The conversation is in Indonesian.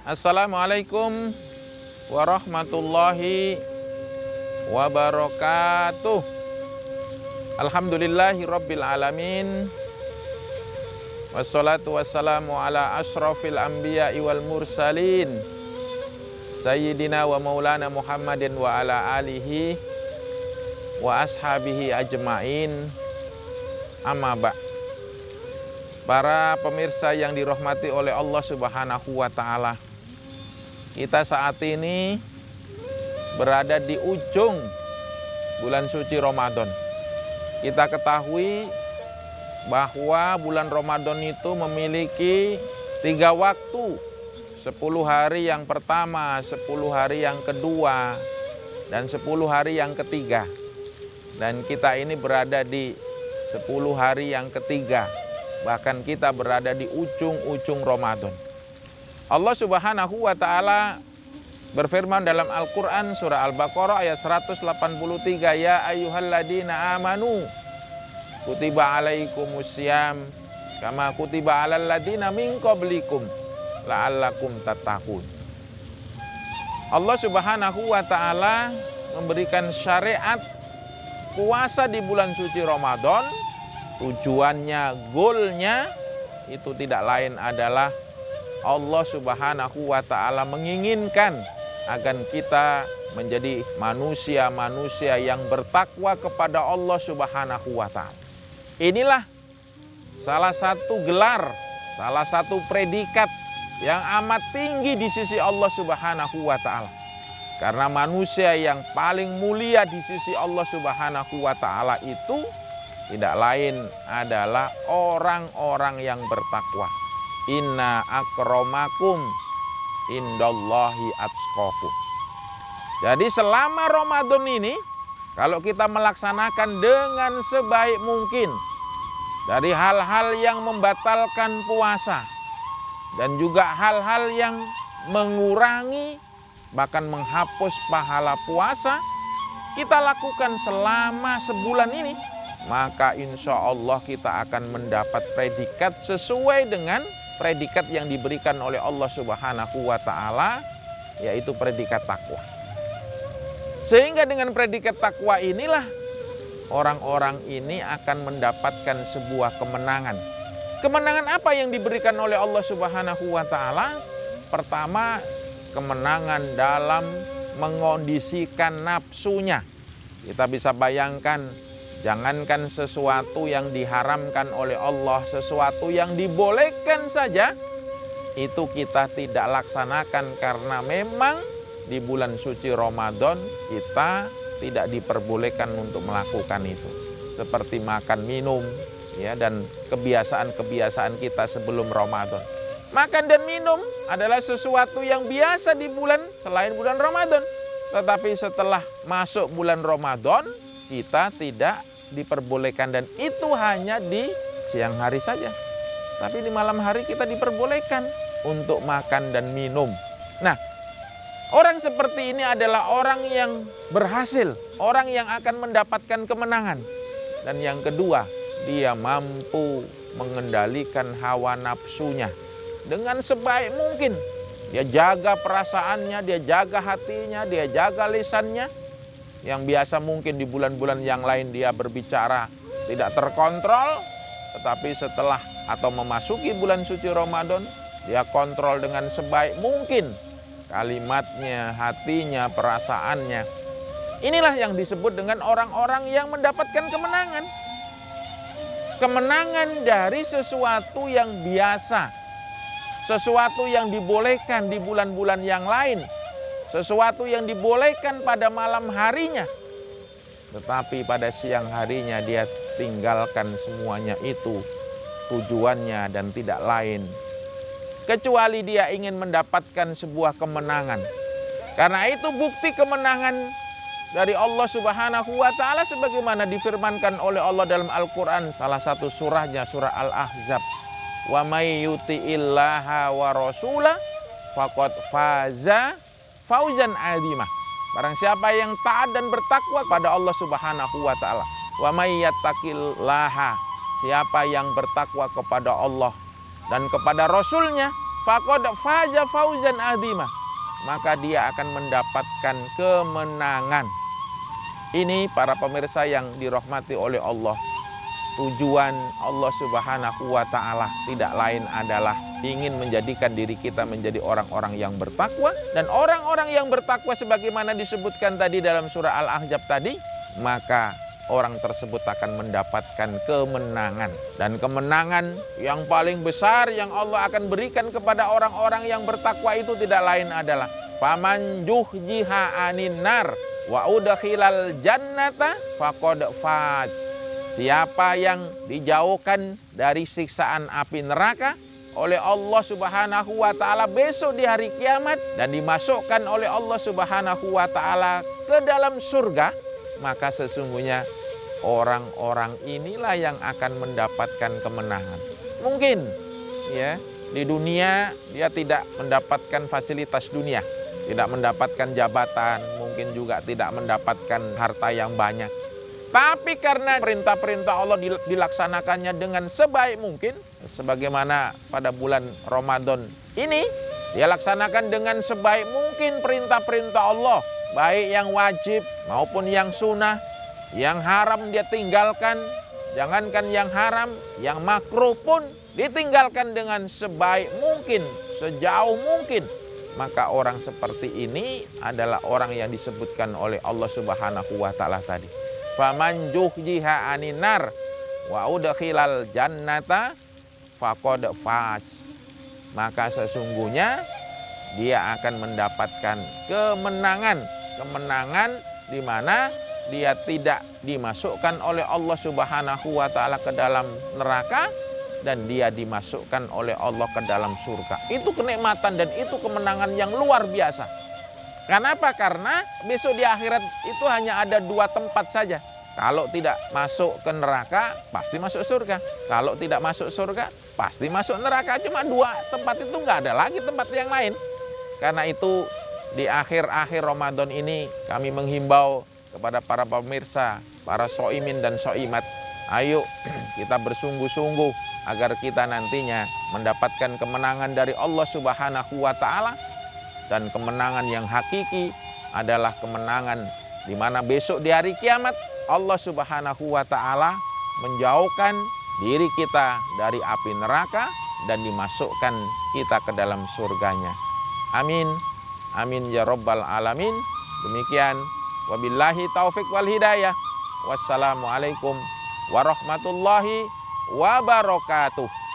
Assalamualaikum warahmatullahi wabarakatuh. Alhamdulillahi rabbil alamin. Wassalatu wassalamu ala ashrafil anbiya'i wal mursalin Sayyidina wa maulana Muhammadin wa ala alihi wa ashabihi ajma'in. Amma ba'. Para pemirsa yang dirahmati oleh Allah Subhanahu wa ta'ala, kita saat ini berada di ujung bulan suci Ramadan. Kita ketahui bahwa bulan Ramadan itu memiliki 3 waktu. 10 hari yang pertama, 10 hari yang kedua, dan 10 hari yang ketiga. Dan kita ini berada di 10 hari yang ketiga. Bahkan kita berada di ujung-ujung Ramadan. Allah Subhanahu wa ta'ala berfirman dalam Al-Quran surah Al-Baqarah ayat 183, ya ayyuhalladzina amanu kutiba alaikumussyam kama kutiba alal ladzina min qablikum la'allakum tattaqun. Allah Subhanahu wa ta'ala memberikan syariat puasa di bulan suci Ramadan. Tujuannya, goalnya itu tidak lain adalah Allah Subhanahu wa ta'ala menginginkan agar kita menjadi manusia-manusia yang bertakwa kepada Allah Subhanahu wa ta'ala. Inilah salah satu gelar, salah satu predikat yang amat tinggi di sisi Allah Subhanahu wa ta'ala. Karena manusia yang paling mulia di sisi Allah Subhanahu wa ta'ala itu tidak lain adalah orang-orang yang bertakwa. Inna akramakum indallahi atqakum. Jadi selama Ramadan ini, kalau kita melaksanakan dengan sebaik mungkin dari hal-hal yang membatalkan puasa dan juga hal-hal yang mengurangi bahkan menghapus pahala puasa, kita lakukan selama sebulan ini, maka insya Allah kita akan mendapat predikat sesuai dengan predikat yang diberikan oleh Allah Subhanahu wa ta'ala, yaitu predikat takwa. Sehingga dengan predikat takwa inilah orang-orang ini akan mendapatkan sebuah kemenangan. Kemenangan apa yang diberikan oleh Allah Subhanahu wa ta'ala? Pertama, kemenangan dalam mengondisikan nafsunya. Kita bisa bayangkan, jangankan sesuatu yang diharamkan oleh Allah, sesuatu yang dibolehkan saja, itu kita tidak laksanakan karena memang di bulan suci Ramadan kita tidak diperbolehkan untuk melakukan itu. Seperti makan, minum, ya, dan kebiasaan-kebiasaan kita sebelum Ramadan. Makan dan minum adalah sesuatu yang biasa di bulan selain bulan Ramadan. Tetapi setelah masuk bulan Ramadan, kita tidak diperbolehkan, dan itu hanya di siang hari saja. Tapi di malam hari kita diperbolehkan untuk makan dan minum. Nah, orang seperti ini adalah orang yang berhasil, orang yang akan mendapatkan kemenangan. Dan yang kedua, dia mampu mengendalikan hawa nafsunya dengan sebaik mungkin. Dia jaga perasaannya, dia jaga hatinya, dia jaga lisannya. Yang biasa mungkin di bulan-bulan yang lain dia berbicara tidak terkontrol, tetapi setelah atau memasuki bulan suci Ramadan, dia kontrol dengan sebaik mungkin kalimatnya, hatinya, perasaannya. Inilah yang disebut dengan orang-orang yang mendapatkan kemenangan. Kemenangan dari sesuatu yang biasa, sesuatu yang dibolehkan di bulan-bulan yang lain, sesuatu yang dibolehkan pada malam harinya, tetapi pada siang harinya dia tinggalkan semuanya itu, tujuannya dan tidak lain kecuali dia ingin mendapatkan sebuah kemenangan. Karena itu bukti kemenangan dari Allah Subhanahu wa ta'ala sebagaimana difirmankan oleh Allah dalam Al-Quran, salah satu surahnya surah Al-Ahzab, wa may yuti'illaha wa rasulah faqad faza fauzan azimah. Barang siapa yang taat dan bertakwa pada Allah Subhanahu wa ta'ala, wa may yattaqillaha, siapa yang bertakwa kepada Allah dan kepada Rasulnya, faqad faza fauzan adzima, maka dia akan mendapatkan kemenangan. Ini para pemirsa yang dirahmati oleh Allah. Tujuan Allah Subhanahu wa ta'ala tidak lain adalah ingin menjadikan diri kita menjadi orang-orang yang bertakwa. Dan orang-orang yang bertakwa sebagaimana disebutkan tadi dalam surah Al-Ahzab tadi, maka orang tersebut akan mendapatkan kemenangan. Dan kemenangan yang paling besar yang Allah akan berikan kepada orang-orang yang bertakwa itu tidak lain adalah faman juhjiha anin nar wa udkhilal jannata faqad faz. Siapa yang dijauhkan dari siksaan api neraka oleh Allah Subhanahu wa ta'ala besok di hari kiamat dan dimasukkan oleh Allah Subhanahu wa ta'ala ke dalam surga, maka sesungguhnya orang-orang inilah yang akan mendapatkan kemenangan. Mungkin ya di dunia dia tidak mendapatkan fasilitas dunia, tidak mendapatkan jabatan, mungkin juga tidak mendapatkan harta yang banyak. Tapi karena perintah-perintah Allah dilaksanakannya dengan sebaik mungkin, sebagaimana pada bulan Ramadan ini, dia laksanakan dengan sebaik mungkin perintah-perintah Allah, baik yang wajib maupun yang sunnah. Yang haram dia tinggalkan, jangankan yang haram, yang makruh pun ditinggalkan dengan sebaik mungkin, sejauh mungkin. Maka orang seperti ini adalah orang yang disebutkan oleh Allah Subhanahu wa ta'ala tadi. Faman juhjiha anin nar wa udkhilal jannata faqad faz. Maka sesungguhnya dia akan mendapatkan kemenangan. Kemenangan di mana dia tidak dimasukkan oleh Allah Subhanahu wa ta'ala ke dalam neraka dan dia dimasukkan oleh Allah ke dalam surga. Itu kenikmatan dan itu kemenangan yang luar biasa. Kenapa? Karena besok di akhirat itu hanya ada 2 tempat saja. Kalau tidak masuk ke neraka, pasti masuk surga. Kalau tidak masuk surga, pasti masuk neraka. Cuma 2 tempat itu, nggak ada lagi tempat yang lain. Karena itu di akhir-akhir Ramadan ini kami menghimbau kepada para pemirsa, para soimin dan soimat, ayo kita bersungguh-sungguh agar kita nantinya mendapatkan kemenangan dari Allah Subhanahu wa ta'ala. Dan kemenangan yang hakiki adalah kemenangan di mana besok di hari kiamat Allah Subhanahu wa ta'ala menjauhkan diri kita dari api neraka dan dimasukkan kita ke dalam surganya. Amin. Amin ya rabbal alamin. Demikian, wabillahi taufik wal hidayah. Wassalamualaikum warahmatullahi wabarakatuh.